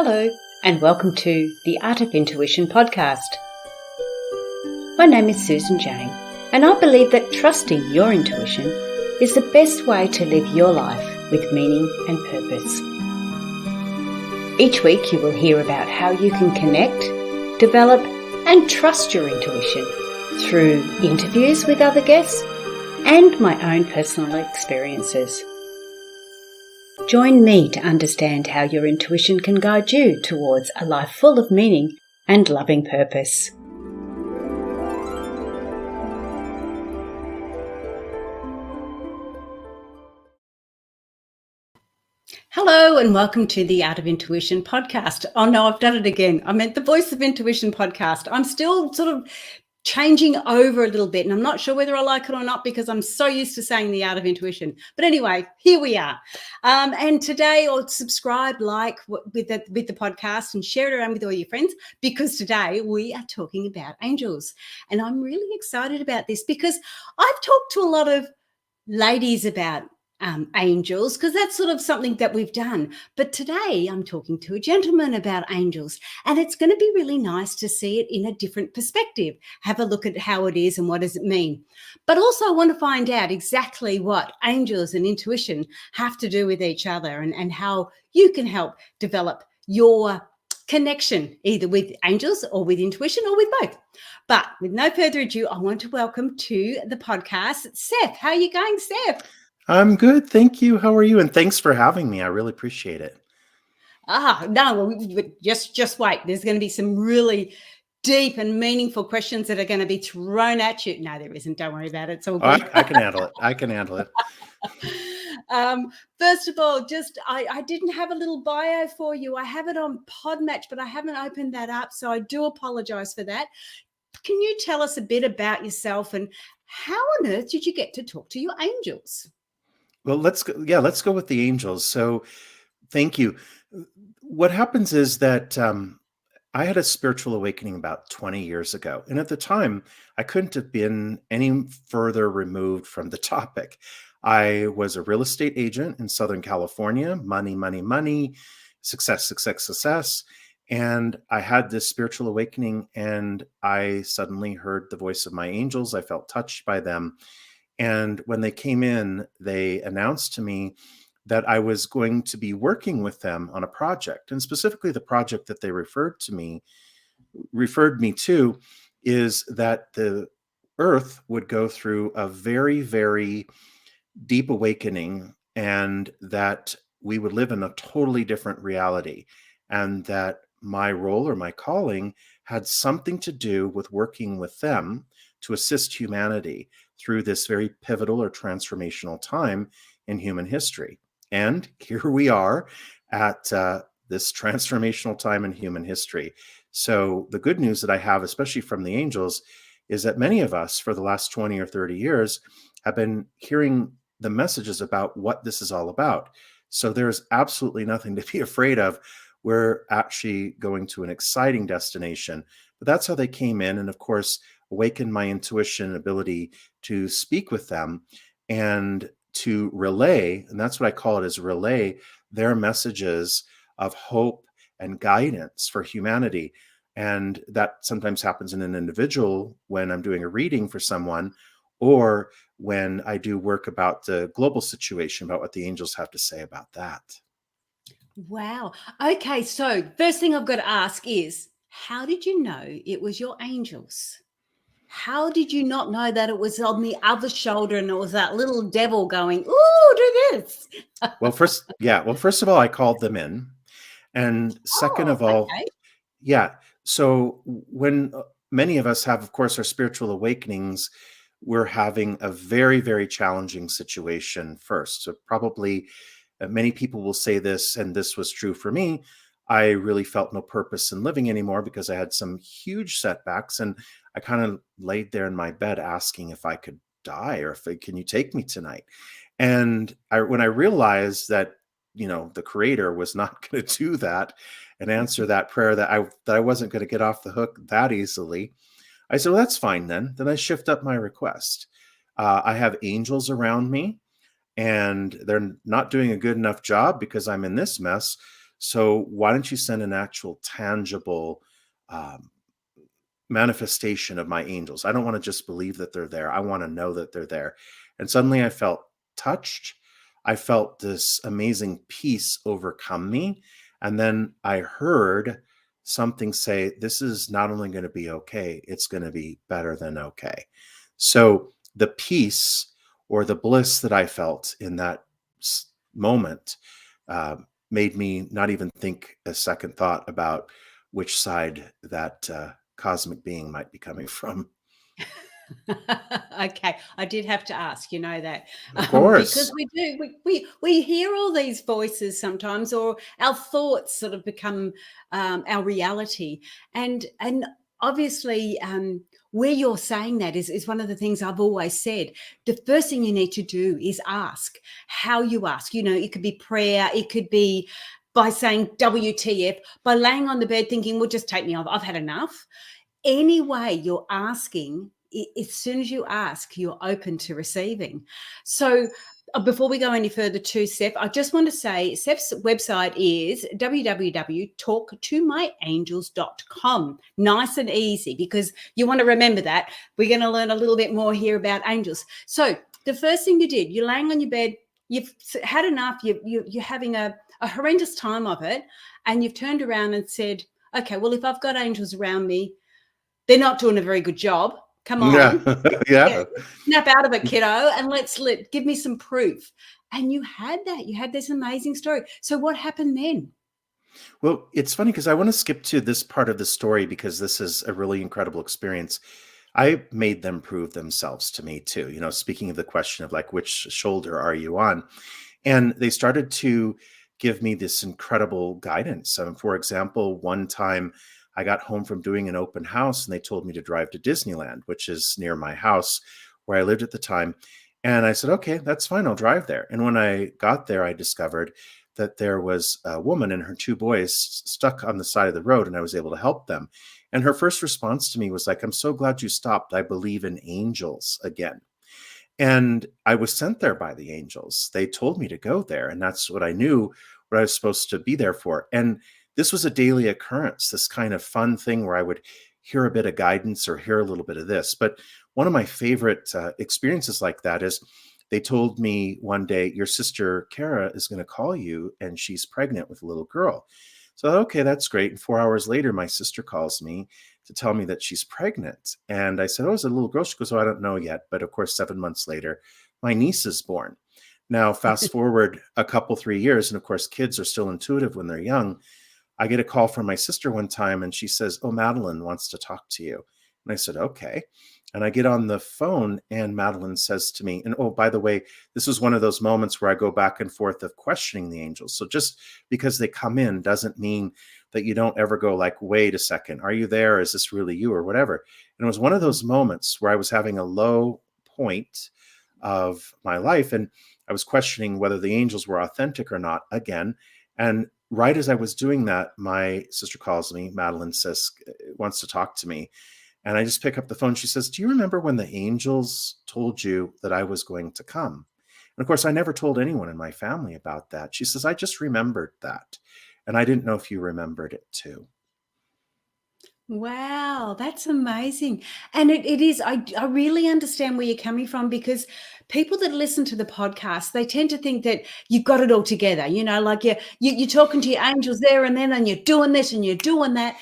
Hello, and welcome to the Art of Intuition podcast. My name is Susan Jane, and I believe that trusting your intuition is the best way to live your life with meaning and purpose. Each week you will hear about how you can connect, develop, and trust your intuition through interviews with other guests and my own personal experiences. Join me to understand how your intuition can guide you towards a life full of meaning and loving purpose. Hello and welcome to the Art of Intuition podcast. Oh no, I've done it again. I meant the Voice of Intuition podcast. I'm still sort of changing over a little bit, and I'm not sure whether I like it or not because I'm so used to saying the Art of Intuition. But anyway, here we are. And today, or subscribe, like with the podcast, and share it around with all your friends, because today we are talking about angels, and I'm really excited about this because I've talked to a lot of ladies about angels, because that's sort of something that we've done. But today I'm talking to a gentleman about angels, and it's going to be really nice to see it in a different perspective, have a look at how it is and what does it mean. But also I want to find out exactly what angels and intuition have to do with each other, and how you can help develop your connection either with angels or with intuition or with both. But with no further ado, I want to welcome to the podcast Seph. How are you going, Seph? I'm good, thank you. How are you? And thanks for having me. I really appreciate it. No, well, just wait. There's going to be some really deep and meaningful questions that are going to be thrown at you. No, there isn't. Don't worry about it. It's all good. I can handle it. I can handle it. First of all, I didn't have a little bio for you. I have it on Podmatch, but I haven't opened that up, so I do apologize for that. Can you tell us a bit about yourself and how on earth did you get to talk to your angels? Well, let's go with the angels. So thank you. What happens is that I had a spiritual awakening about 20 years ago. And at the time, I couldn't have been any further removed from the topic. I was a real estate agent in Southern California, money, success. And I had this spiritual awakening, and I suddenly heard the voice of my angels. I felt touched by them. And when they came in, they announced to me that I was going to be working with them on a project. And specifically the project that they referred me to is that the earth would go through a very, very deep awakening, and that we would live in a totally different reality, and that my role or my calling had something to do with working with them to assist humanity through this very pivotal or transformational time in human history. And here we are at this transformational time in human history. So the good news that I have, especially from the angels, is that many of us for the last 20 or 30 years have been hearing the messages about what this is all about. So there's absolutely nothing to be afraid of. We're actually going to an exciting destination. But that's how they came in, and of course, awakened my intuition and ability to speak with them and to relay, and that's what I call it, is relay their messages of hope and guidance for humanity. And that sometimes happens in an individual when I'm doing a reading for someone, or when I do work about the global situation, about what the angels have to say about that. Wow. Okay, so first thing I've got to ask is, how did you know it was your angels? How did you not know that it was on the other shoulder and it was that little devil going, "Ooh, do this"? Well, first of all, I called them in. And second Oh, of all, okay. yeah. So when many of us have, of course, our spiritual awakenings, we're having a very, very challenging situation first. So probably many people will say this, and this was true for me. I really felt no purpose in living anymore because I had some huge setbacks, and I kind of laid there in my bed asking if I could die, or can you take me tonight? And when I realized that, the creator was not going to do that and answer that prayer, that I wasn't going to get off the hook that easily, I said, well, that's fine then. Then I shift up my request. I have angels around me, and they're not doing a good enough job because I'm in this mess. So why don't you send an actual tangible um, manifestation of my angels? I don't want to just believe that they're there. I want to know that they're there. And suddenly I felt touched. I felt this amazing peace overcome me. And then I heard something say, this is not only going to be okay, it's going to be better than okay. So the peace or the bliss that I felt in that moment uh, made me not even think a second thought about which side that cosmic being might be coming from. Okay, I did have to ask, you know that, Of because course. we hear all these voices sometimes, or our thoughts sort of become our reality, and obviously, where you're saying that is one of the things I've always said. The first thing you need to do is ask. How you ask, you know, it could be prayer, it could be by saying WTF, by laying on the bed thinking, well, just take me off, I've had enough. Any way you're asking, as soon as you ask, you're open to receiving. So before we go any further to Seph, I just want to say Seph's website is www.talktomyangels.com. Nice and easy, because you want to remember that. We're going to learn a little bit more here about angels. So the first thing you did, you're laying on your bed, you've had enough, you're having a horrendous time of it, and you've turned around and said, okay, well, if I've got angels around me, they're not doing a very good job. Come Yeah. on. Yeah, Yeah. snap out of it, kiddo, and give me some proof. And you had that. You had this amazing story. So what happened then? Well, it's funny because I want to skip to this part of the story because this is a really incredible experience. I made them prove themselves to me too. You know, speaking of the question of like, which shoulder are you on? And they started to give me this incredible guidance. For example, one time I got home from doing an open house and they told me to drive to Disneyland, which is near my house where I lived at the time. And I said, okay, that's fine. I'll drive there. And when I got there, I discovered that there was a woman and her two boys stuck on the side of the road, and I was able to help them. And her first response to me was like, I'm so glad you stopped. I believe in angels again. And I was sent there by the angels. They told me to go there, and that's what I knew, what I was supposed to be there for. And this was a daily occurrence, this kind of fun thing where I would hear a bit of guidance or hear a little bit of this. But one of my favorite experiences like that is they told me one day, your sister Kara is going to call you, and she's pregnant with a little girl. So, okay, that's great. And 4 hours later, my sister calls me to tell me that she's pregnant. And I said, oh, is it a little girl? She goes, oh, I don't know yet. But of course, 7 months later, my niece is born. Now, fast forward a couple, 3 years, and of course, kids are still intuitive when they're young. I get a call from my sister one time, and she says, oh, Madeline wants to talk to you. And I said, okay. And I get on the phone, and Madeline says to me, and oh, by the way, this was one of those moments where I go back and forth of questioning the angels. So just because they come in doesn't mean that you don't ever go like, wait a second, are you there? Is this really you or whatever? And it was one of those moments where I was having a low point of my life, and I was questioning whether the angels were authentic or not again. And right as I was doing that, my sister calls me, Madeline says, wants to talk to me. And I just pick up the phone. She says, do you remember when the angels told you that I was going to come? And of course, I never told anyone in my family about that. She says, I just remembered that. And I didn't know if you remembered it too. Wow, that's amazing. And it is, I really understand where you're coming from, because people that listen to the podcast, they tend to think that you've got it all together, you know, like you're talking to your angels there and then, and you're doing this and you're doing that.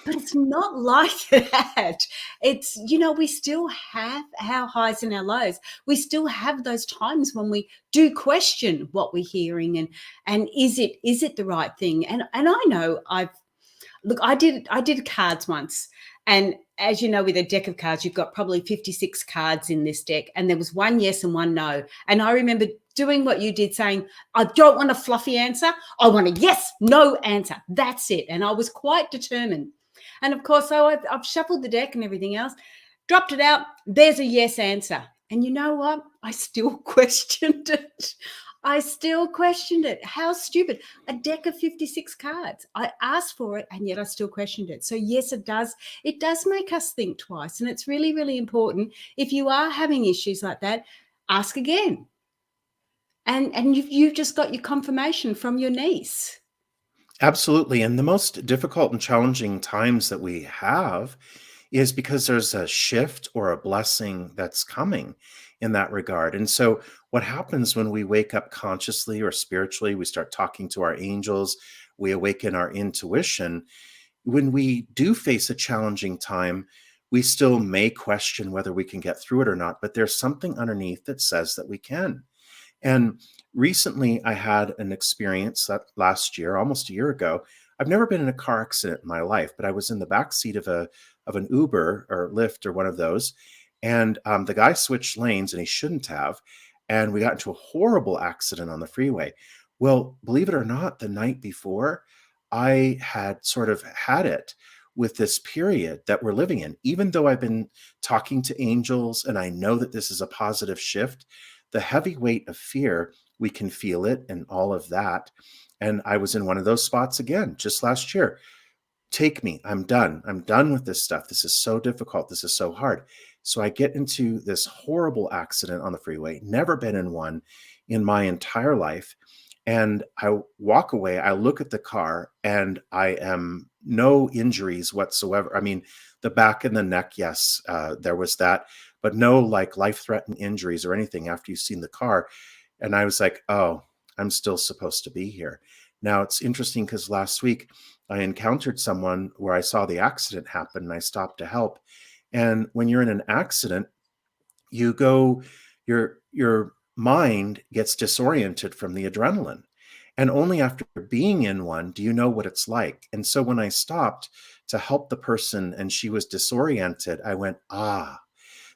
But it's not like that. It's, you know, we still have our highs and our lows. We still have those times when we do question what we're hearing, and is it the right thing? And I know I did cards once, and as you know, with a deck of cards, you've got probably 56 cards in this deck, and there was one yes and one no. And I remember doing what you did, saying, I don't want a fluffy answer. I want a yes, no answer. That's it. And I was quite determined. And of course, so I've shuffled the deck and everything else, dropped it out. There's a yes answer. And you know what? I still questioned it. I still questioned it. How stupid. A deck of 56 cards. I asked for it, and yet I still questioned it. So yes, it does. It does make us think twice. And it's really, really important. If you are having issues like that, ask again. And you've just got your confirmation from your niece. Absolutely. And the most difficult and challenging times that we have is because there's a shift or a blessing that's coming in that regard. And so, what happens when we wake up consciously or spiritually, we start talking to our angels, we awaken our intuition. When we do face a challenging time, we still may question whether we can get through it or not, but there's something underneath that says that we can. And recently, I had an experience that last year, almost a year ago. I've never been in a car accident in my life, but I was in the back seat of an Uber or Lyft or one of those, and the guy switched lanes, and he shouldn't have, and we got into a horrible accident on the freeway. Well, believe it or not, the night before, I had sort of had it with this period that we're living in. Even though I've been talking to angels and I know that this is a positive shift, the heavy weight of fear, we can feel it and all of that. And I was in one of those spots again just last year. Take me. I'm done. I'm done with this stuff. This is so difficult. This is so hard. So I get into this horrible accident on the freeway, never been in one in my entire life. And I walk away, I look at the car, and I am no injuries whatsoever. I mean, the back and the neck, yes, there was that, but no like life threatening injuries or anything after you've seen the car. And I was like, oh, I'm still supposed to be here. Now it's interesting because last week I encountered someone where I saw the accident happen and I stopped to help. And when you're in an accident, you go, your mind gets disoriented from the adrenaline. And only after being in one do you know what it's like. And so when I stopped to help the person and she was disoriented, I went, ah,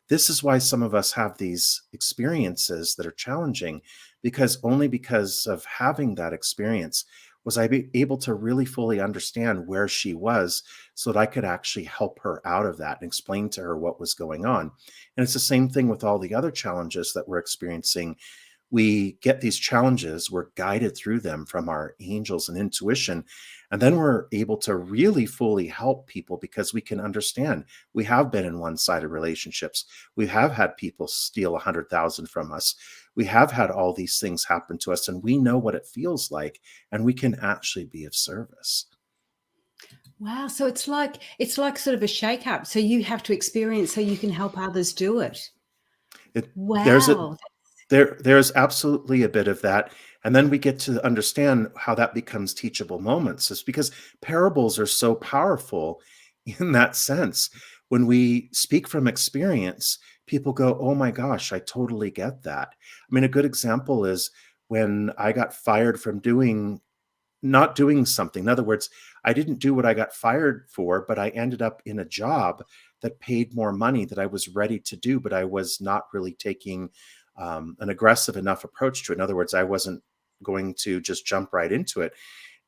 this is why some of us have these experiences that are challenging, because only because of having that experience was I able to really fully understand where she was so that I could actually help her out of that and explain to her what was going on. And it's the same thing with all the other challenges that we're experiencing. We get these challenges, we're guided through them from our angels and intuition, and then we're able to really fully help people because we can understand. We have been in one-sided relationships. We have had people steal 100,000 from us. We have had all these things happen to us, and we know what it feels like, and we can actually be of service. Wow. So it's like sort of a shake up. So you have to experience so you can help others do it. There's a Wow. there's absolutely a bit of that. And then we get to understand how that becomes teachable moments. Is because parables are so powerful in that sense. When we speak from experience, people go, oh my gosh, I totally get that. I mean, a good example is when I got fired from not doing something. In other words, I didn't do what I got fired for, but I ended up in a job that paid more money that I was ready to do, but I was not really taking an aggressive enough approach to it. In other words, I wasn't going to just jump right into it.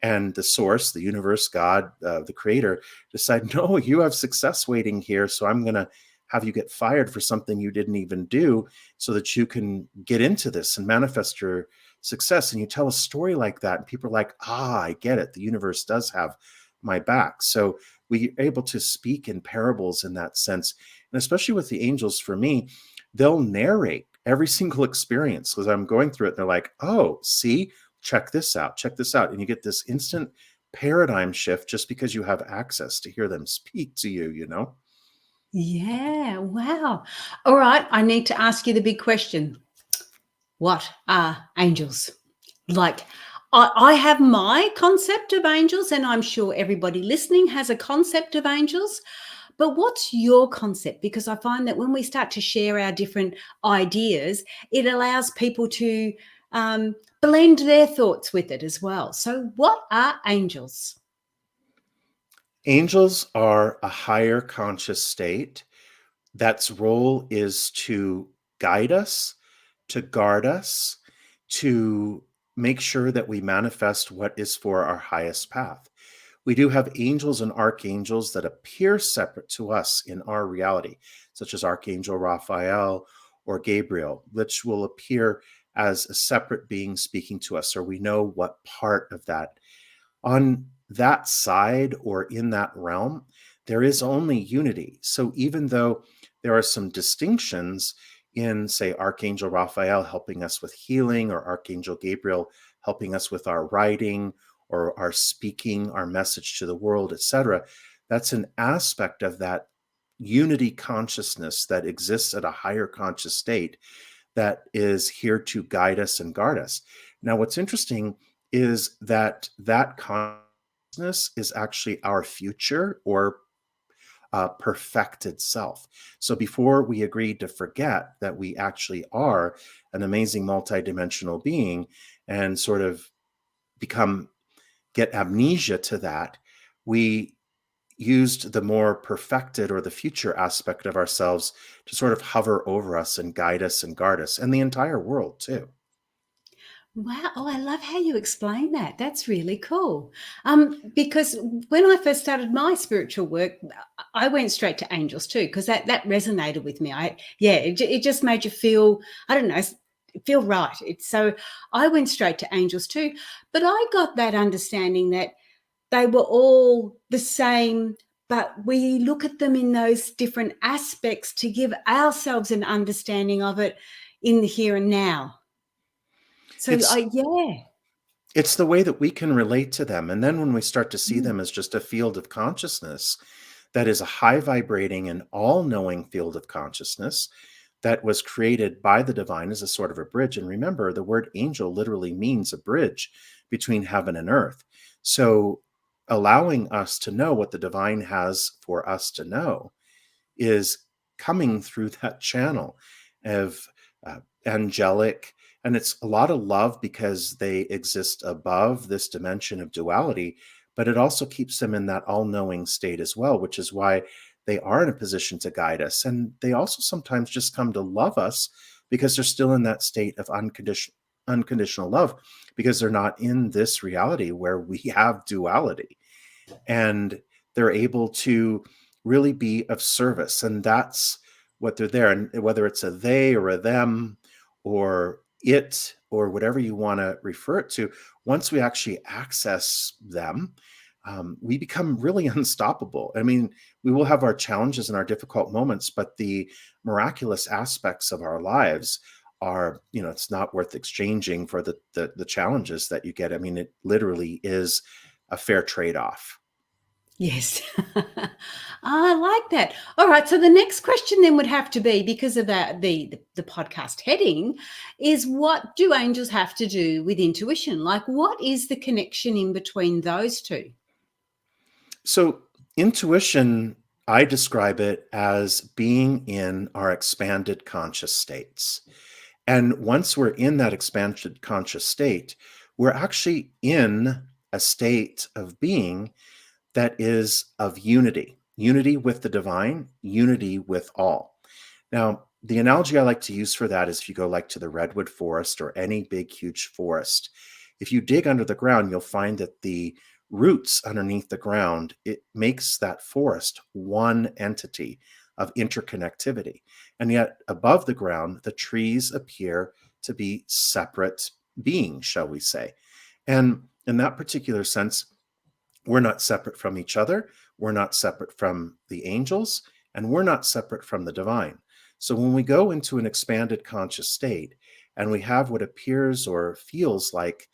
And the source, the universe, God, the creator, decided, no, you have success waiting here. So I'm going to have you get fired for something you didn't even do so that you can get into this and manifest your success. And you tell a story like that, and people are like, ah, I get it. The universe does have my back. So we are able to speak in parables in that sense. And especially with the angels, for me, they'll narrate every single experience because I'm going through it. And they're like, oh, see, check this out, check this out. And you get this instant paradigm shift just because you have access to hear them speak to you, you know? Yeah. Wow. All right. I need to ask you the big question. What are angels? Like, I have my concept of angels, and I'm sure everybody listening has a concept of angels. But what's your concept? Because I find that when we start to share our different ideas, it allows people to blend their thoughts with it as well. So, what are angels? Angels are a higher conscious state that's role is to guide us, to guard us, to make sure that we manifest what is for our highest path. We do have angels and archangels that appear separate to us in our reality, such as Archangel Raphael or Gabriel, which will appear as a separate being speaking to us, or we know what part of that on that side or in that realm, there is only unity. So even though there are some distinctions in, say, Archangel Raphael helping us with healing or Archangel Gabriel helping us with our writing or our speaking our message to the world, etc. That's an aspect of that unity consciousness that exists at a higher conscious state that is here to guide us and guard us. Now, what's interesting is that that consciousness is actually our future or perfected self. So before we agreed to forget that we actually are an amazing multidimensional being and sort of become get amnesia to that, we used the more perfected or the future aspect of ourselves to sort of hover over us and guide us and guard us and the entire world too. Wow. Oh, I love how you explain that. That's really cool. Because when I first started my spiritual work, I went straight to angels too, because that resonated with me. It just made you feel, I don't know, feel right. So I went straight to angels too, but I got that understanding that they were all the same, but we look at them in those different aspects to give ourselves an understanding of it in the here and now. So It's yeah. it's the way that we can relate to them. And then when we start to see Mm. them as just a field of consciousness that is a high vibrating and all knowing field of consciousness that was created by the divine as a sort of a bridge. And remember, the word angel literally means a bridge between heaven and earth. So allowing us to know what the divine has for us to know is coming through that channel of angelic. And it's a lot of love because they exist above this dimension of duality, but it also keeps them in that all knowing state as well, which is why they are in a position to guide us. And they also sometimes just come to love us because they're still in that state of unconditional love, because they're not in this reality where we have duality, and they're able to really be of service. And that's what they're there. And whether it's a they or a them or it or whatever you want to refer it to, once we actually access them, we become really unstoppable. I mean, we will have our challenges and our difficult moments, but the miraculous aspects of our lives are, it's not worth exchanging for the challenges that you get. I mean, it literally is a fair trade-off. Yes. I like that. All right. So the next question then would have to be, because of the podcast heading, is what do angels have to do with intuition? Like, what is the connection in between those two? So, intuition, I describe it as being in our expanded conscious states. And once we're in that expanded conscious state, we're actually in a state of being that is of unity with the divine, unity with all. Now, the analogy I like to use for that is if you go like to the redwood forest or any big, huge forest, if you dig under the ground, you'll find that the roots underneath the ground, it makes that forest one entity of interconnectivity. And yet above the ground, the trees appear to be separate beings, shall we say. And in that particular sense, we're not separate from each other. We're not separate from the angels, and we're not separate from the divine. So when we go into an expanded conscious state and we have what appears or feels like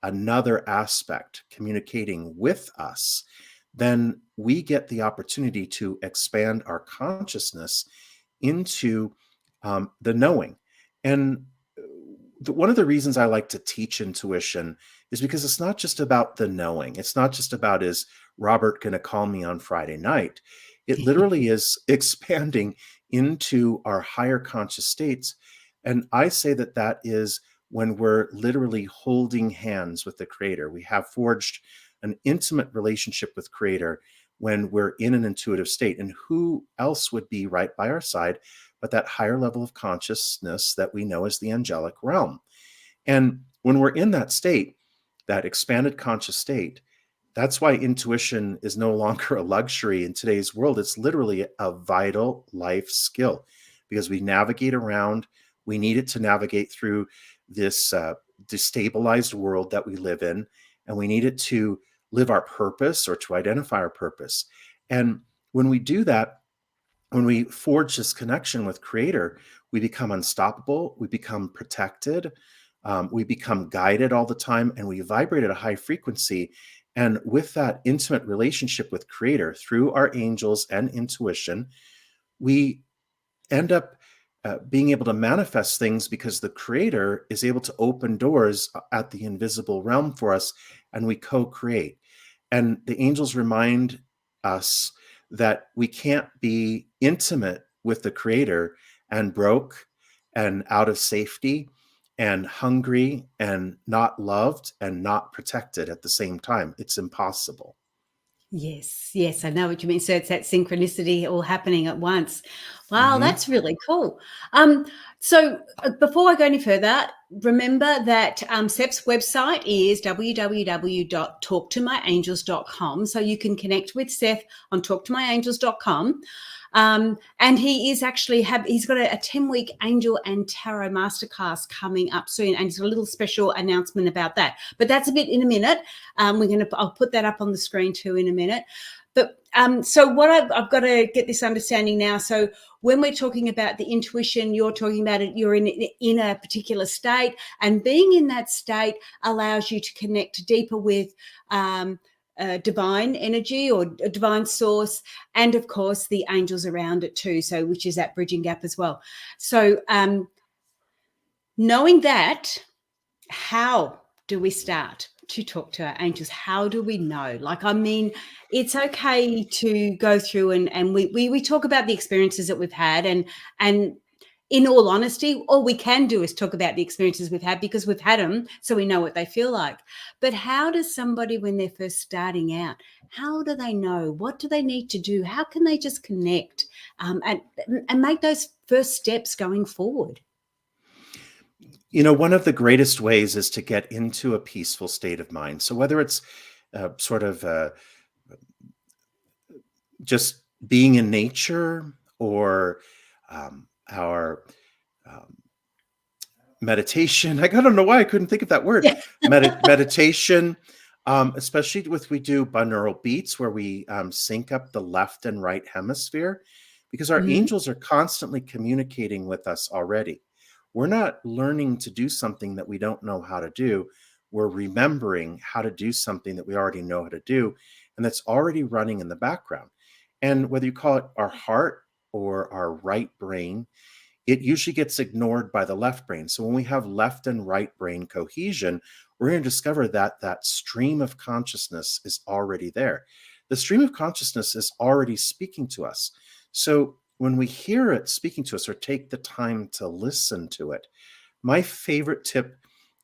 another aspect communicating with us, then we get the opportunity to expand our consciousness into the knowing. And one of the reasons I like to teach intuition is because it's not just about the knowing. It's not just about, is Robert going to call me on Friday night? It literally is expanding into our higher conscious states. And I say that that is when we're literally holding hands with the Creator. We have forged an intimate relationship with Creator when we're in an intuitive state. And who else would be right by our side but that higher level of consciousness that we know as the angelic realm? And when we're in that state, that expanded conscious state, that's why intuition is no longer a luxury in today's world. It's literally a vital life skill, because we navigate around. We need it to navigate through this destabilized world that we live in, and we need it to live our purpose or to identify our purpose. And when we do that, when we forge this connection with Creator, we become unstoppable, we become protected, We become guided all the time, and we vibrate at a high frequency. And with that intimate relationship with Creator through our angels and intuition, we end up being able to manifest things because the Creator is able to open doors at the invisible realm for us, and we co-create. And the angels remind us that we can't be intimate with the Creator and broke and out of safety and hungry and not loved and not protected at the same time. It's impossible. Yes, yes, I know what you mean. So it's that synchronicity all happening at once. Wow, Mm-hmm. that's really cool. Before I go any further, remember that Seph's website is www.talktomyangels.com. So you can connect with Seph on talktomyangels.com. And he is actually he's got a 10-week angel and tarot masterclass coming up soon. And he's got a little special announcement about that. But that's a bit in a minute. I'll put that up on the screen too in a minute. But so what I've got to get this understanding now. So when we're talking about the intuition, you're talking about it, you're in a particular state, and being in that state allows you to connect deeper with divine energy or a divine source, and of course the angels around it too. So which is that bridging gap as well. So knowing that, how do we start to talk to our angels? How do we know? Like, I mean, it's okay to go through and we talk about the experiences that we've had, and in all honesty, all we can do is talk about the experiences we've had because we've had them, so we know what they feel like. But how does somebody, when they're first starting out, how do they know? What do they need to do? How can they just connect and make those first steps going forward? One of the greatest ways is to get into a peaceful state of mind. So whether it's sort of just being in nature or our meditation, I don't know why I couldn't think of that word, meditation, especially we do binaural beats where we sync up the left and right hemisphere, because our angels are constantly communicating with us already. We're not learning to do something that we don't know how to do. We're remembering how to do something that we already know how to do, and that's already running in the background. And whether you call it our heart or our right brain, it usually gets ignored by the left brain. So when we have left and right brain cohesion, we're going to discover that that stream of consciousness is already there. The stream of consciousness is already speaking to us. So when we hear it speaking to us or take the time to listen to it, my favorite tip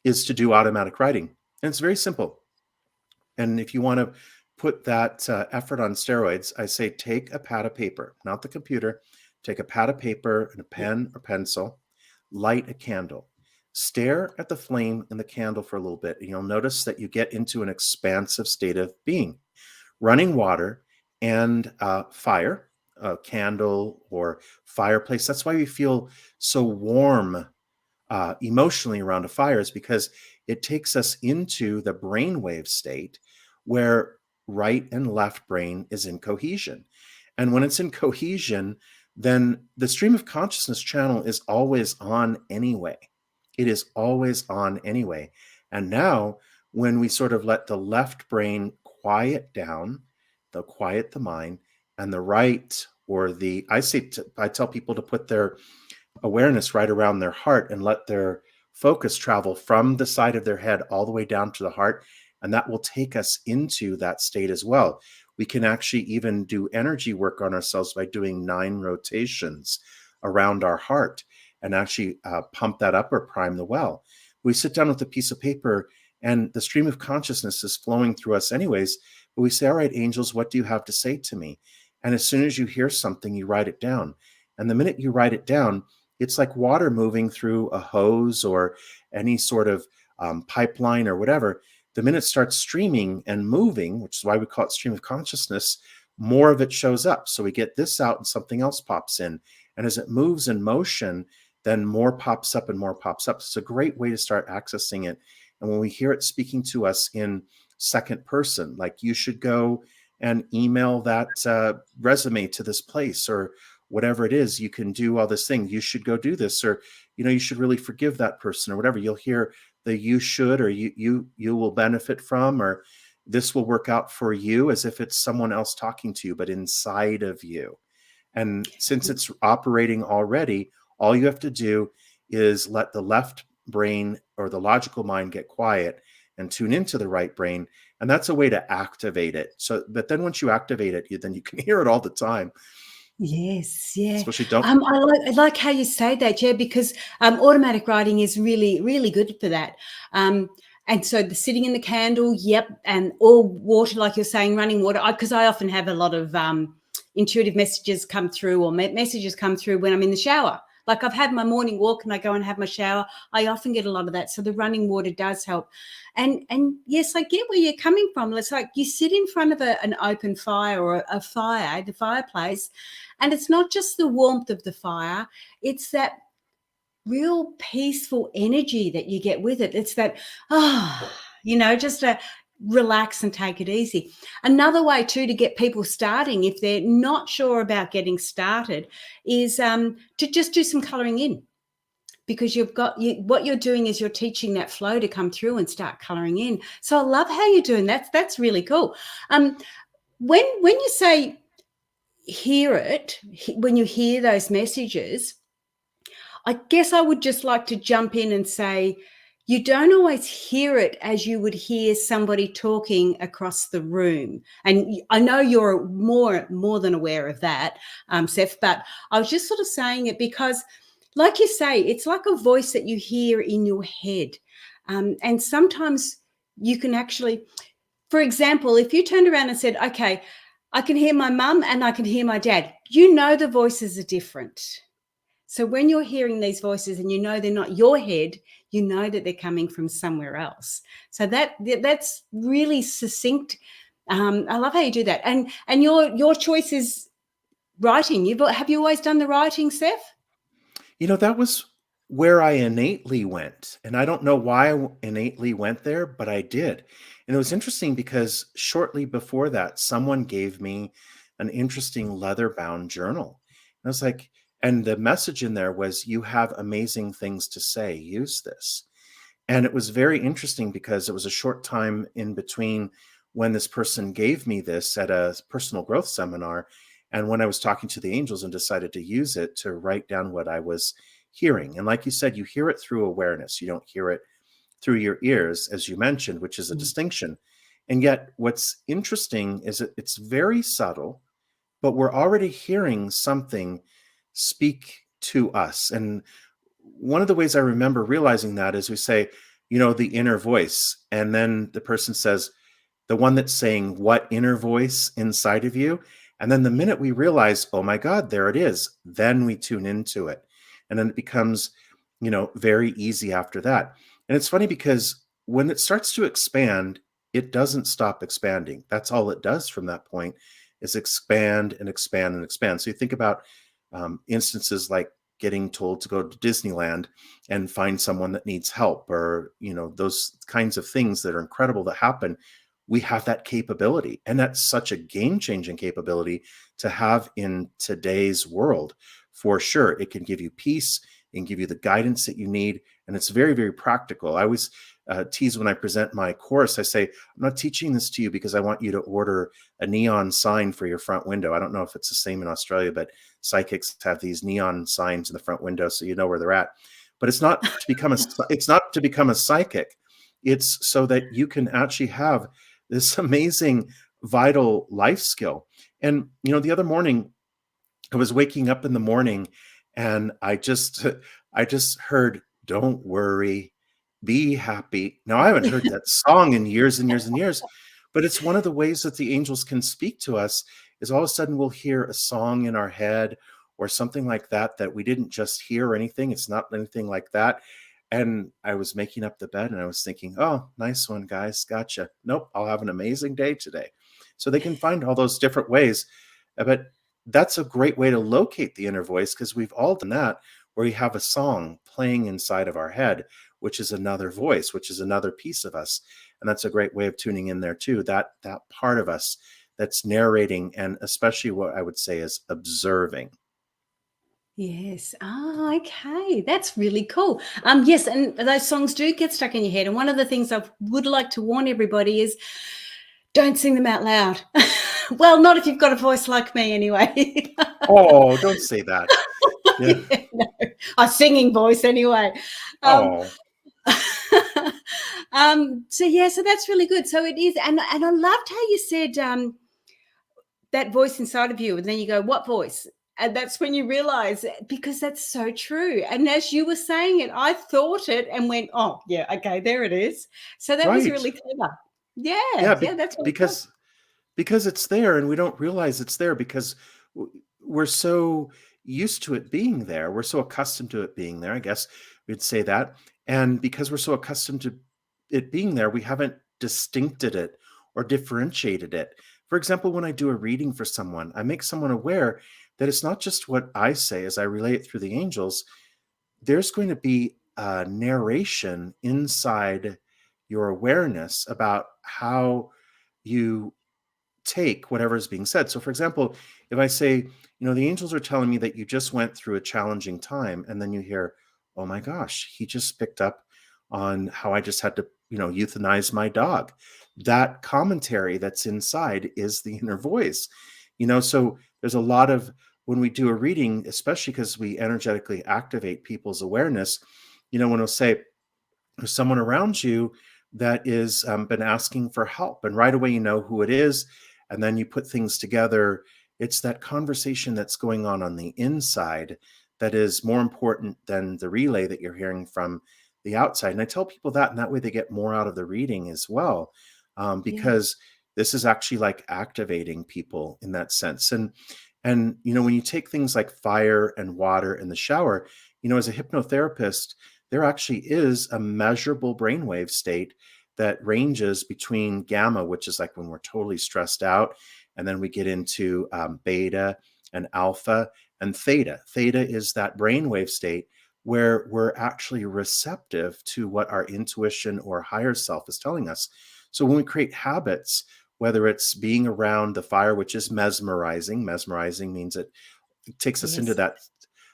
is to do automatic writing. And it's very simple. And if you want to put that effort on steroids, I say take a pad of paper, not the computer. Take a pad of paper and a pen or pencil, light a candle, stare at the flame in the candle for a little bit, and you'll notice that you get into an expansive state of being. Running water and fire, a candle or fireplace. That's why we feel so warm emotionally around a fire, is because it takes us into the brainwave state where right and left brain is in cohesion. And when it's in cohesion, then the stream of consciousness channel is always on anyway. It is always on anyway. And now, when we sort of let the left brain quiet down, they'll quiet the mind, and the right, or I tell people to put their awareness right around their heart and let their focus travel from the side of their head all the way down to the heart. And that will take us into that state as well. We can actually even do energy work on ourselves by doing 9 rotations around our heart and actually pump that up or prime the well. We sit down with a piece of paper and the stream of consciousness is flowing through us anyways. But we say, all right, angels, what do you have to say to me? And as soon as you hear something, you write it down. And the minute you write it down, it's like water moving through a hose or any sort of pipeline or whatever. The minute it starts streaming and moving, which is why we call it stream of consciousness, more of it shows up. So we get this out and something else pops in. And as it moves in motion, then more pops up and more pops up. It's a great way to start accessing it. And when we hear it speaking to us in second person, like you should go and email that resume to this place, or whatever it is, you can do all this thing. You should go do this, or, you should really forgive that person, or whatever. You'll hear the you should, or you will benefit from, or this will work out for you, as if it's someone else talking to you, but inside of you. And since it's operating already, all you have to do is let the left brain or the logical mind get quiet and tune into the right brain. And that's a way to activate it. So, but then once you activate it, then you can hear it all the time. Yes, yeah. Especially don't. I like how you say that, yeah, because automatic writing is really, really good for that. And so the sitting in the candle, yep, and all water, like you're saying, running water. Because I often have a lot of intuitive messages come through, or messages come through when I'm in the shower. Like I've had my morning walk and I go and have my shower. I often get a lot of that. So the running water does help. And yes, I get where you're coming from. It's like you sit in front of an open fire, or a fire, the fireplace, and it's not just the warmth of the fire, it's that real peaceful energy that you get with it. It's that, just to relax and take it easy. Another way too to get people starting, if they're not sure about getting started, is to just do some colouring in. Because what you're doing is you're teaching that flow to come through and start colouring in. So I love how you're doing that. That's really cool. When you say hear it, when you hear those messages, I guess I would just like to jump in and say, you don't always hear it as you would hear somebody talking across the room. And I know you're more than aware of that, Seph, but I was just sort of saying it because, like you say, it's like a voice that you hear in your head. And sometimes you can actually, for example, if you turned around and said, okay, I can hear my mum and I can hear my dad, the voices are different. So when you're hearing these voices and they're not your head, you know that they're coming from somewhere else. So that's really succinct. I love how you do that. And your choice is writing. Have you always done the writing, Seph? That was where I innately went. And I don't know why I innately went there, but I did. And it was interesting because shortly before that, someone gave me an interesting leather bound journal. And I was like, and the message in there was, you have amazing things to say, use this. And it was very interesting because it was a short time in between when this person gave me this at a personal growth seminar and when I was talking to the angels and decided to use it to write down what I was hearing. And like you said, you hear it through awareness. You don't hear it through your ears, as you mentioned, which is a distinction. And yet what's interesting is that it's very subtle, but we're already hearing something speak to us. And one of the ways I remember realizing that is we say, the inner voice. And then the person says, the one that's saying what inner voice inside of you. And then the minute we realize, oh my God, there it is, then we tune into it. And then it becomes, very easy after that. And it's funny because when it starts to expand, it doesn't stop expanding. That's all it does from that point is expand and expand and expand. So you think about instances like getting told to go to Disneyland and find someone that needs help, or, those kinds of things that are incredible that happen. We have that capability. And that's such a game-changing capability to have in today's world. For sure, it can give you peace, it can give you the guidance that you need. And it's very, very practical. I always tease when I present my course, I say, I'm not teaching this to you because I want you to order a neon sign for your front window. I don't know if it's the same in Australia, but psychics have these neon signs in the front window so you know where they're at. But it's not to become a psychic. It's so that you can actually have this amazing vital life skill. And the other morning I was waking up in the morning and I just heard, don't worry, be happy. Now I haven't heard that song in years and years and years, but it's one of the ways that the angels can speak to us is all of a sudden we'll hear a song in our head or something like that we didn't just hear or anything. It's not anything like that. And I was making up the bed and I was thinking, oh, nice one, guys. Gotcha. Nope. I'll have an amazing day today. So they can find all those different ways. But that's a great way to locate the inner voice because we've all done that where you have a song playing inside of our head, which is another voice, which is another piece of us. And that's a great way of tuning in there too. That part of us that's narrating and especially what I would say is observing. Yes. Oh, okay. That's really cool. Yes, and those songs do get stuck in your head. And one of the things I would like to warn everybody is don't sing them out loud. Well, not if you've got a voice like me anyway. Oh, don't say that. Yeah. Yeah, no, a singing voice anyway. Um, Oh, so yeah, so that's really good. So it is, and I loved how you said that voice inside of you, and then you go, "What voice?" And that's when you realize, because that's so true. And as you were saying it, I thought it and went, "Oh, yeah, okay, there it is." So that was right. really clever. Yeah, Yeah, yeah, that's really cool. because it's there and we don't realize it's there because we're so used to it being there. We're so accustomed to it being there, I guess we'd say that. And because we're so accustomed to it being there, we haven't distincted it or differentiated it. For example, when I do a reading for someone, I make someone aware that it's not just what I say as I relay it through the angels. There's going to be a narration inside your awareness about how you take whatever is being said. So, for example, if I say, the angels are telling me that you just went through a challenging time, and then you hear, oh my gosh, he just picked up on how I just had to, euthanize my dog. That commentary that's inside is the inner voice. So there's a lot of, when we do a reading, especially because we energetically activate people's awareness, when we'll say, there's someone around you that is been asking for help, and right away you know who it is, and then you put things together. It's that conversation that's going on the inside that is more important than the relay that you're hearing from the outside. And I tell people that, and that way they get more out of the reading as well, Yeah. because this is actually like activating people in that sense. And when you take things like fire and water in the shower, as a hypnotherapist, there actually is a measurable brainwave state that ranges between gamma, which is like when we're totally stressed out, and then we get into beta and alpha and theta. Theta is that brainwave state where we're actually receptive to what our intuition or higher self is telling us. So when we create habits, whether it's being around the fire, which is mesmerizing means it takes us into Yes. that,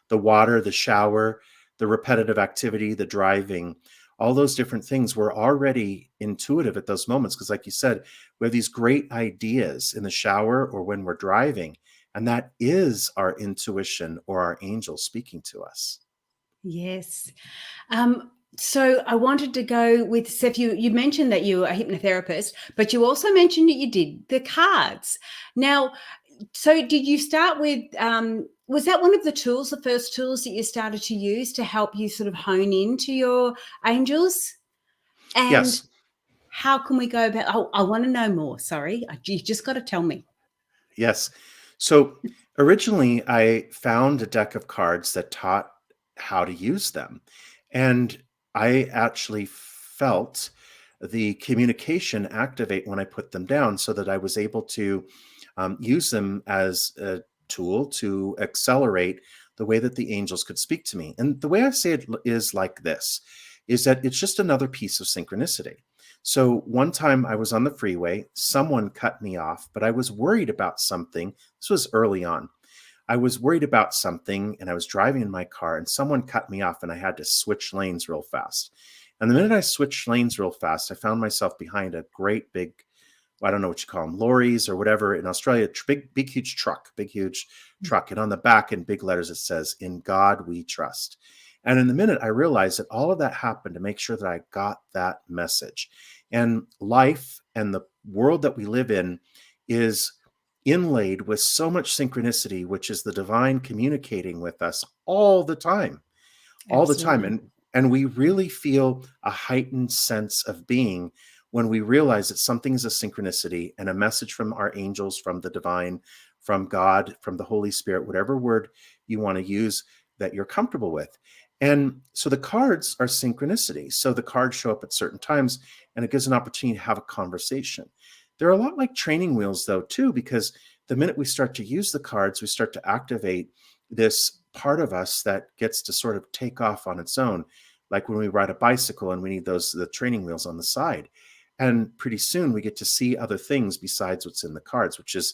the water, the shower, the repetitive activity, the driving, all those different things. We're already intuitive at those moments because, like you said, we have these great ideas in the shower or when we're driving, and that is our intuition or our angel speaking to us. Yes. So I wanted to go with Seph. You mentioned that you were a hypnotherapist, but you also mentioned that you did the cards. Now, so did you start with? Was that one of the tools, the first tools that you started to use to help you sort of hone into your angels? And Yes. how can we go about? Oh, I want to know more. Sorry, you just got to tell me. Yes. So originally, I found a deck of cards that taught how to use them. And I actually felt the communication activate when I put them down so that I was able to use them as a tool to accelerate the way that the angels could speak to me. And the way I say it is like this, is that it's just another piece of synchronicity. So one time I was on the freeway, someone cut me off, but I was worried about something. This was early on. I was worried about something and I was driving in my car and someone cut me off and I had to switch lanes real fast. And the minute I switched lanes real fast, I found myself behind a great big, I don't know what you call them, lorries or whatever in Australia, big, huge truck. And on the back in big letters, it says, "In God we trust." And in the minute, I realized that all of that happened to make sure that I got that message. And life and the world that we live in is inlaid with so much synchronicity, which is the divine communicating with us all the time. Absolutely. And we really feel a heightened sense of being when we realize that something is a synchronicity and a message from our angels, from the divine, from God, from the Holy Spirit, whatever word you want to use that you're comfortable with. And so the cards are synchronicity. So the cards show up at certain times and it gives an opportunity to have a conversation. They're a lot like training wheels, though, too, because the minute we start to use the cards, we start to activate this part of us that gets to sort of take off on its own, like when we ride a bicycle and we need the training wheels on the side. And pretty soon we get to see other things besides what's in the cards, which is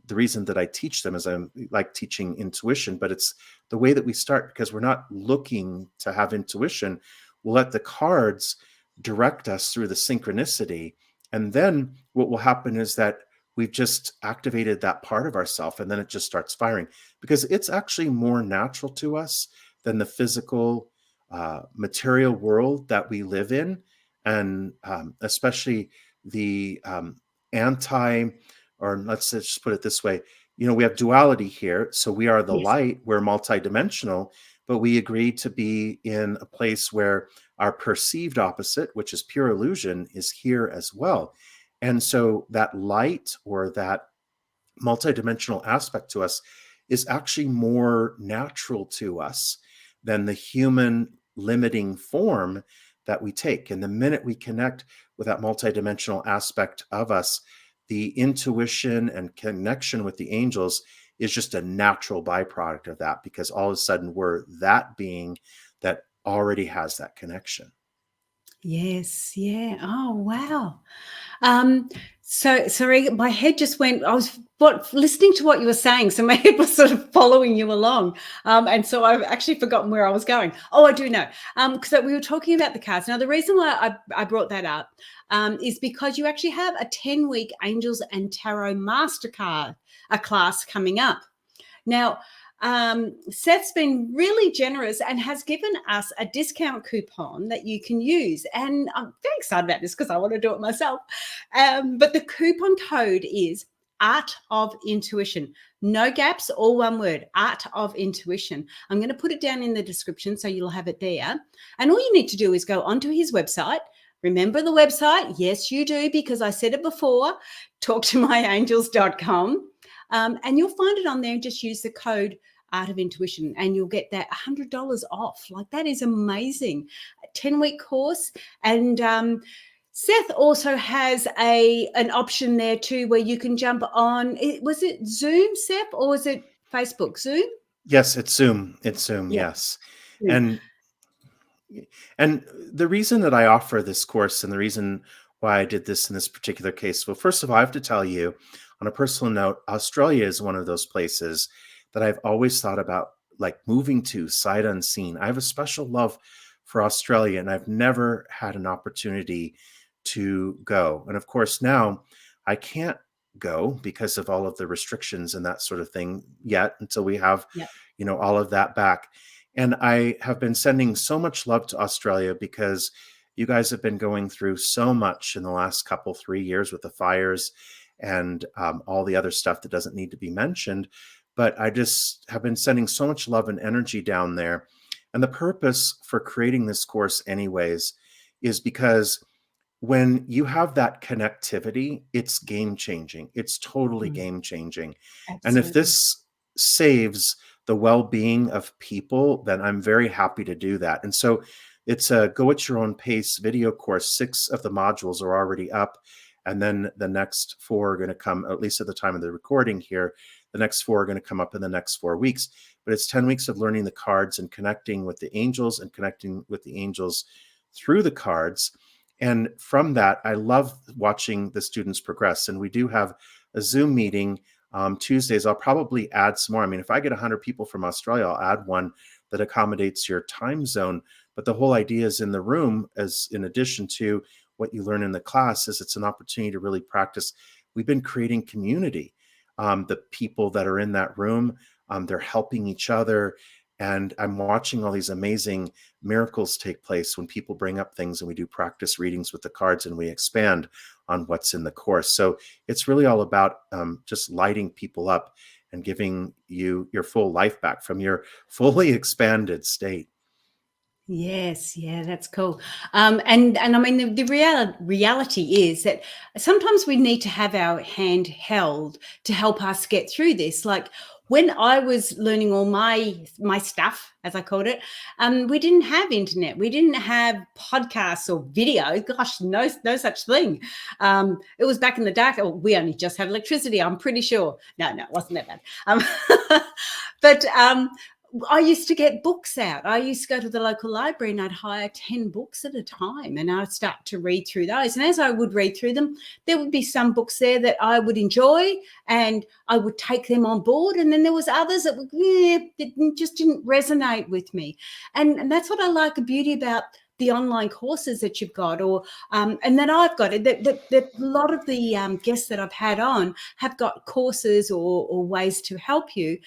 the reason that I teach them is I like teaching intuition, but it's the way that we start, because we're not looking to have intuition. We'll let the cards direct us through the synchronicity. And then what will happen is that we've just activated that part of ourself, and then it just starts firing, because it's actually more natural to us than the physical material world that we live in. And especially the anti, or let's just put it this way, we have duality here. So we are the Yes. light, we're multidimensional, but we agree to be in a place where our perceived opposite, which is pure illusion, is here as well. And so that light, or that multidimensional aspect to us, is actually more natural to us than the human limiting form that we take. And the minute we connect with that multidimensional aspect of us, the intuition and connection with the angels is just a natural byproduct of that, because all of a sudden we're that being that already has that connection. Yes. Yeah. Oh, wow. Um, so sorry, my head just went. I was listening to what you were saying, so my head was sort of following you along, and so I've actually forgotten where I was going. Oh, I do know, because we were talking about the cards. Now, the reason why I brought that up is because you actually have a 10-week Angels and Tarot Mastercard class coming up. Now, Seth's been really generous and has given us a discount coupon that you can use. And I'm very excited about this because I want to do it myself. But the coupon code is Art of Intuition. No gaps, all one word, Art of Intuition. I'm going to put it down in the description so you'll have it there. And all you need to do is go onto his website. Remember the website? Yes, you do, because I said it before, talktomyangels.com. And you'll find it on there, and just use the code Art of Intuition and you'll get that $100 off. Like, that is amazing. A 10-week course. And Seth also has an option there too where you can jump on. Was it Zoom, Seth, or was it Facebook? Zoom? Yes, it's Zoom. It's Zoom, Yeah. yes. And the reason that I offer this course, and the reason why I did this in this particular case, well, first of all, I have to tell you, on a personal note, Australia is one of those places that I've always thought about, like, moving to sight unseen. I have a special love for Australia, and I've never had an opportunity to go. And of course, now I can't go because of all of the restrictions and that sort of thing yet, until we have, Yeah. all of that back. And I have been sending so much love to Australia, because you guys have been going through so much in the last 3 years with the fires and all the other stuff that doesn't need to be mentioned. But I just have been sending so much love and energy down there. And the purpose for creating this course anyways is because when you have that connectivity, it's game changing. It's totally game changing. And if Absolutely. this saves the well-being of people, then I'm very happy to do that. And so it's a go at your own pace video course. 6 of the modules are already up. And then the next 4 are going to come, at least at the time of the recording here. The next 4 are going to come up in the next 4 weeks. But it's 10 weeks of learning the cards and connecting with the angels, and connecting with the angels through the cards. And from that, I love watching the students progress. And we do have a Zoom meeting Tuesdays. I'll probably add some more. I mean, if I get 100 people from Australia, I'll add one that accommodates your time zone. But the whole idea is in the room, as in addition to what you learn in the class, is it's an opportunity to really practice. We've been creating community. The people that are in that room, they're helping each other. And I'm watching all these amazing miracles take place when people bring up things and we do practice readings with the cards and we expand on what's in the course. So it's really all about just lighting people up and giving you your full life back from your fully expanded state. Yes, yeah, that's cool. And I mean, the reality is that sometimes we need to have our hand held to help us get through this. Like, when I was learning all my stuff, as I called it, we didn't have internet, we didn't have podcasts or video. Gosh, no such thing. It was back in the dark. We only just had electricity, I'm pretty sure. No, it wasn't that bad. But I used to get books out. I used to go to the local library and I'd hire 10 books at a time, and I'd start to read through those. And as I would read through them, there would be some books there that I would enjoy and I would take them on board. And then there was others that just didn't resonate with me. And that's what I like the beauty about the online courses that you've got, or and that I've got. That a lot of the guests that I've had on have got courses or ways to help you.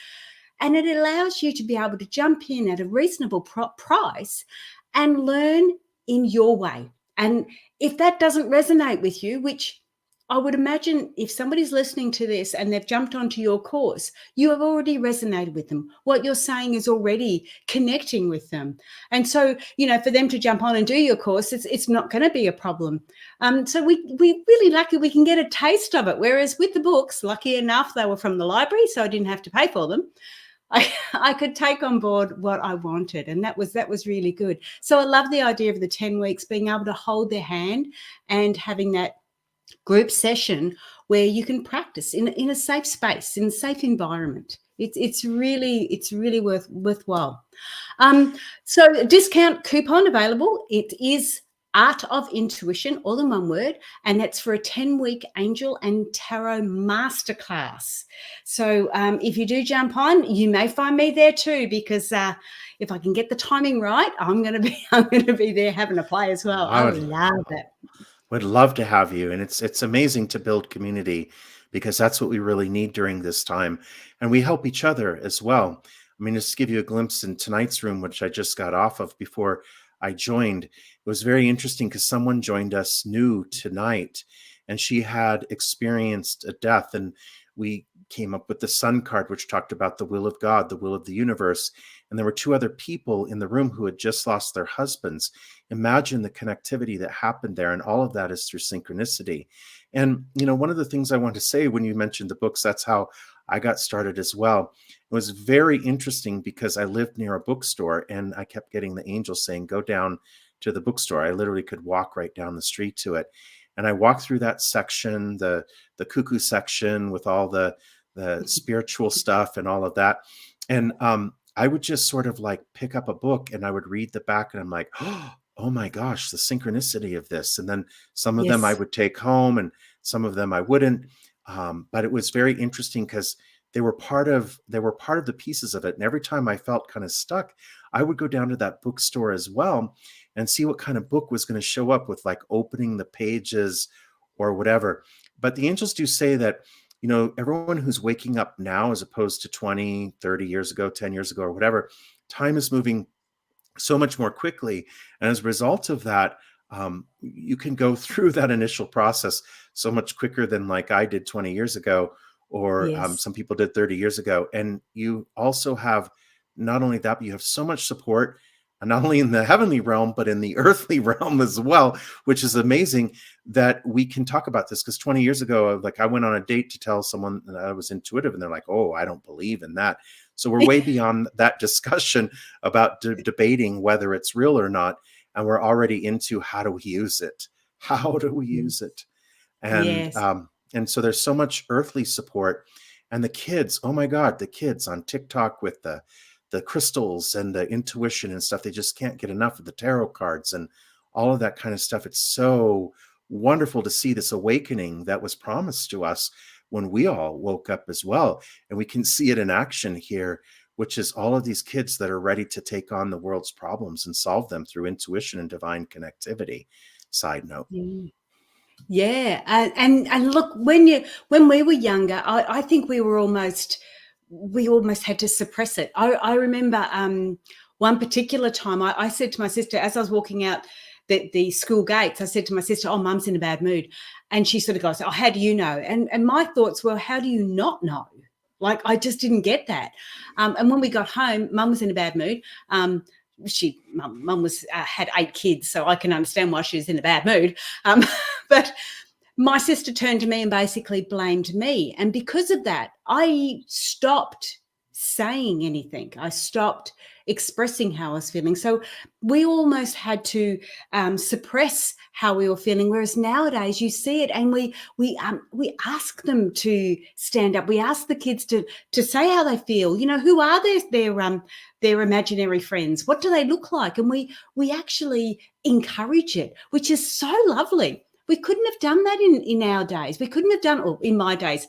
And it allows you to be able to jump in at a reasonable price and learn in your way. And if that doesn't resonate with you, which I would imagine if somebody's listening to this and they've jumped onto your course, you have already resonated with them. What you're saying is already connecting with them. And so, for them to jump on and do your course, it's not going to be a problem. So we really lucky we can get a taste of it. Whereas with the books, lucky enough, they were from the library, so I didn't have to pay for them. I could take on board what I wanted, and that was really good. So I love the idea of the 10 weeks, being able to hold their hand and having that group session where you can practice in a safe space, in a safe environment. It's really worthwhile. So discount coupon available. It is Art of Intuition, all in one word, and that's for a 10-week Angel and Tarot Masterclass. So if you do jump on, you may find me there too, because if I can get the timing right, I'm going to be there having a play as well. I love it. Would love to have you, and it's amazing to build community, because that's what we really need during this time, and we help each other as well. I mean, just to give you a glimpse in tonight's room, which I just got off of before I joined, it was very interesting because someone joined us new tonight, and she had experienced a death, and we came up with the Sun card, which talked about the will of God, the will of the universe. And there were two other people in the room who had just lost their husbands. Imagine the connectivity that happened there. And all of that is through synchronicity. And, one of the things I want to say when you mentioned the books, that's how I got started as well. It was very interesting because I lived near a bookstore, and I kept getting the angels saying, go down to the bookstore. I literally could walk right down the street to it. And I walked through that section, the cuckoo section with all the spiritual stuff and all of that. And I would just sort of like pick up a book and I would read the back, and I'm like, oh my gosh, the synchronicity of this. And then some of them I would take home and some of them I wouldn't. But it was very interesting because they were part of the pieces of it. And every time I felt kind of stuck, I would go down to that bookstore as well and see what kind of book was going to show up with like opening the pages or whatever. But the angels do say that, everyone who's waking up now as opposed to 20, 30 years ago, 10 years ago, or whatever, time is moving so much more quickly. And as a result of that, you can go through that initial process so much quicker than like I did 20 years ago, or some people did 30 years ago. And you also have not only that, but you have so much support, not only in the heavenly realm, but in the earthly realm as well, which is amazing that we can talk about this. Because 20 years ago, like I went on a date to tell someone that I was intuitive, and they're like, oh, I don't believe in that. So we're way beyond that discussion about debating whether it's real or not. And we're already into how do we use it? How do we use it? And so there's so much earthly support. And the kids, oh my God, the kids on TikTok with the crystals and the intuition and stuff, they just can't get enough of the tarot cards and all of that kind of stuff. It's so wonderful to see this awakening that was promised to us when we all woke up as well. And we can see it in action here, which is all of these kids that are ready to take on the world's problems and solve them through intuition and divine connectivity. Side note. Yeah. And look, when we were younger, I think we almost had to suppress it. I remember one particular time I said to my sister, as I was walking out the school gates, I said to my sister, oh, Mum's in a bad mood. And she sort of goes, oh, how do you know? And my thoughts were, how do you not know? Like, I just didn't get that. And when we got home, Mum was in a bad mood. Mum was had 8 kids, so I can understand why she was in a bad mood. But my sister turned to me and basically blamed me. And because of that, I stopped saying anything. I stopped expressing how I was feeling. So we almost had to suppress how we were feeling. Whereas nowadays you see it, and we ask them to stand up. We ask the kids to say how they feel. You know, who are their imaginary friends? What do they look like? And we actually encourage it, which is so lovely. We couldn't have done that in our days. We couldn't have done, or in my days,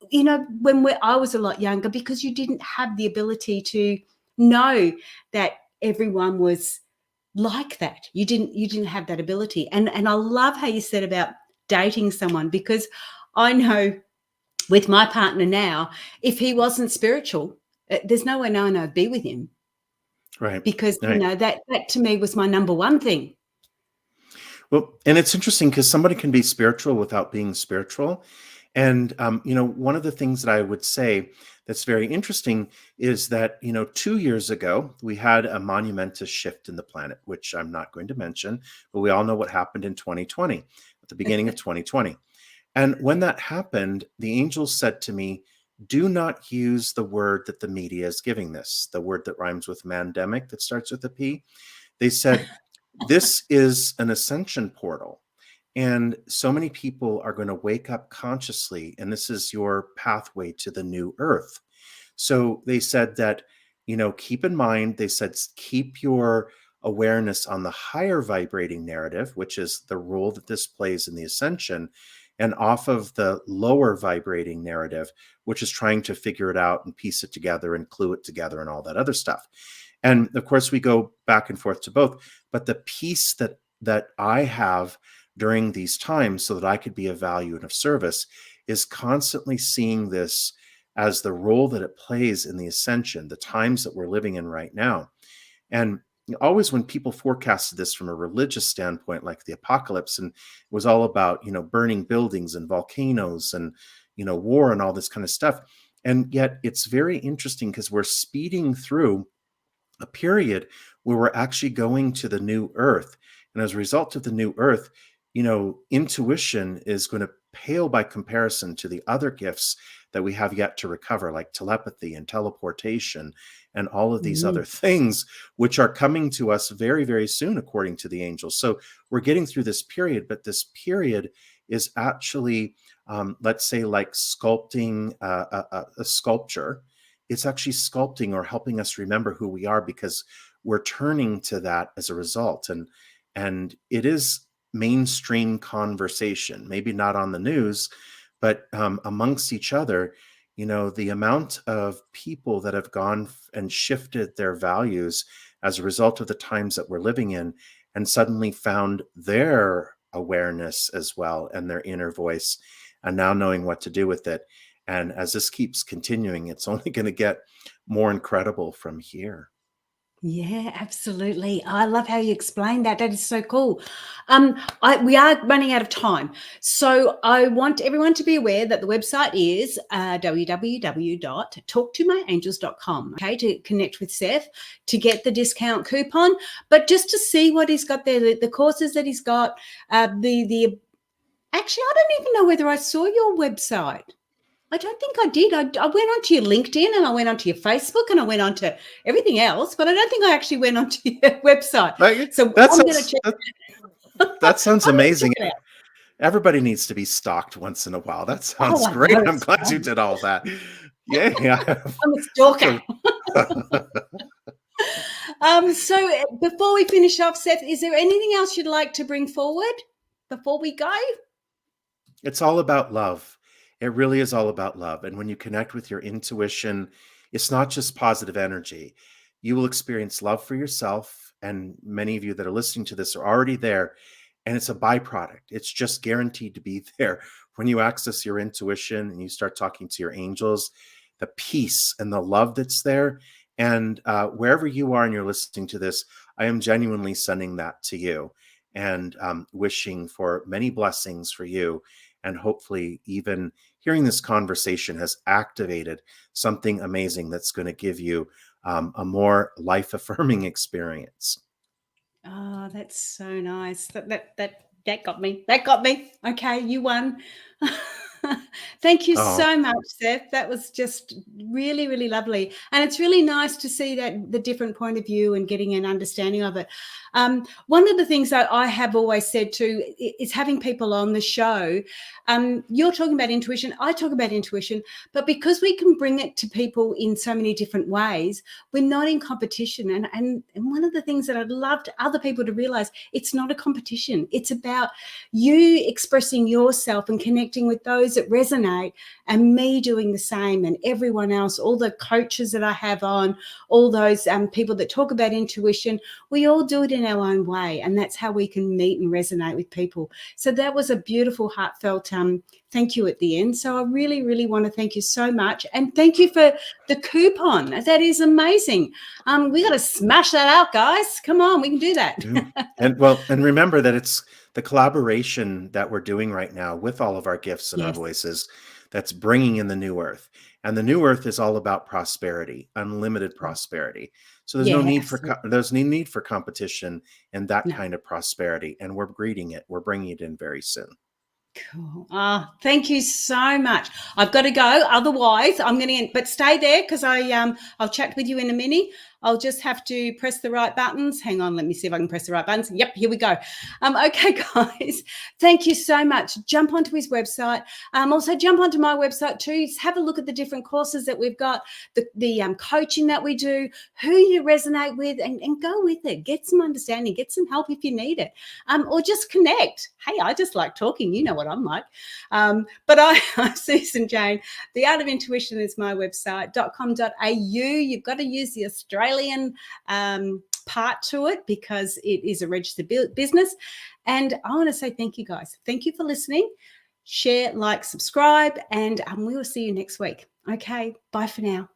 you know, when I was a lot younger, because you didn't have the ability to know that everyone was like that. You didn't have that ability. And I love how you said about dating someone, because I know with my partner now, if he wasn't spiritual, there's no way knowing I'd be with him, Right. because, you Right. know, that to me was my number one thing. Well, and it's interesting because somebody can be spiritual without being spiritual. And, one of the things that I would say that's very interesting is that, 2 years ago, we had a monumentous shift in the planet, which I'm not going to mention, but we all know what happened in 2020, at the beginning of 2020. And when that happened, the angels said to me, do not use the word that the media is giving this, the word that rhymes with mandemic that starts with a P. They said, this is an ascension portal. And so many people are going to wake up consciously, and this is your pathway to the new earth. So they said that, keep in mind, they said, keep your awareness on the higher vibrating narrative, which is the role that this plays in the ascension, and off of the lower vibrating narrative, which is trying to figure it out and piece it together and clue it together and all that other stuff. And of course, we go back and forth to both. But the piece that I have during these times, so that I could be of value and of service, is constantly seeing this as the role that it plays in the ascension, the times that we're living in right now. And always when people forecasted this from a religious standpoint, like the apocalypse, and it was all about, burning buildings and volcanoes and, war and all this kind of stuff. And yet it's very interesting because we're speeding through a period where we're actually going to the new earth. And as a result of the new earth, intuition is going to pale by comparison to the other gifts that we have yet to recover, like telepathy and teleportation and all of these other things, which are coming to us very, very soon, according to the angels. So we're getting through this period, but this period is actually, let's say, like sculpting a sculpture. It's actually sculpting or helping us remember who we are, because we're turning to that as a result. And it is mainstream conversation, maybe not on the news, but amongst each other, the amount of people that have gone and shifted their values as a result of the times that we're living in, and suddenly found their awareness as well and their inner voice, and now knowing what to do with it. And as this keeps continuing, it's only going to get more incredible from here. Yeah, absolutely. I love how you explained that. That is so cool. We are running out of time. So I want everyone to be aware that the website is www.talktomyangels.com, okay, to connect with Seph, to get the discount coupon, but just to see what he's got there, the courses that he's got, actually, I don't even know whether I saw your website. I don't think I did. I went onto your LinkedIn, and I went onto your Facebook, and I went onto everything else, but I don't think I actually went onto your website. So That I'm going to sounds check. that sounds I'm going to check amazing. it out. Everybody neets to be stalked once in a while. That Oh, sounds I great. know. I'm It's glad you fun. did all that. Yeah. I'm a stalker. So So before we finish off, Seph, is there anything else you'd like to bring forward before we go? it's all about love. It really is all about love. And when you connect with your intuition, it's not just positive energy. You will experience love for yourself. And many of you that are listening to this are already there. And it's a byproduct. It's just guaranteed to be there. When you access your intuition and you start talking to your angels, the peace and the love that's there. And wherever you are and you're listening to this, I am genuinely sending that to you, and wishing for many blessings for you. And hopefully, even hearing this conversation has activated something amazing that's going to give you a more life affirming experience. Oh, that's so nice. That got me. That got me. Okay, you won. Thank you Oh, so much, Seph. That was just really, really lovely. And it's really nice to see that the different point of view and getting an understanding of it. One of the things that I have always said too is having people on the show. You're talking about intuition, I talk about intuition, but because we can bring it to people in so many different ways, we're not in competition. And one of the things that I'd love to other people to realize, it's not a competition. It's about you expressing yourself and connecting with those that resonate, and me doing the same, and everyone else, all the coaches that I have on, all those people that talk about intuition, we all do it in our own way, and that's how we can meet and resonate with people. So that was a beautiful, heartfelt thank you at the end. So I really, really want to thank you so much, and thank you for the coupon. That is amazing. We got to smash that out, guys. Come on, we can do that. yeah. And remember that it's the collaboration that we're doing right now with all of our gifts and our Yes, voices that's bringing in the new earth. And the new earth is all about prosperity, unlimited prosperity. So there's no need for yes, there's no need for competition in that no. kind of prosperity, and we're breeding it. We're bringing it in very soon. Cool. Thank you so much. I've got to go. Otherwise, I'm going to end. But stay there because I'll chat with you in a minute. I'll just have to press the right buttons. Hang on, let me see if I can press the right buttons. Yep, here we go. Okay, guys. Thank you so much. Jump onto his website. Also jump onto my website too. Have a look at the different courses that we've got, the coaching that we do, who you resonate with, and go with it. Get some understanding. Get some help if you need it. Or just connect. Hey, I just like talking. You know what I'm like. But I'm Susan Jane. The Art of Intuition is my website, .com.au. You've got to use the Australian part to it because it is a registered business. And I want to say thank you, guys. Thank you for listening. Share, like, subscribe, and we will see you next week. Okay, bye for now.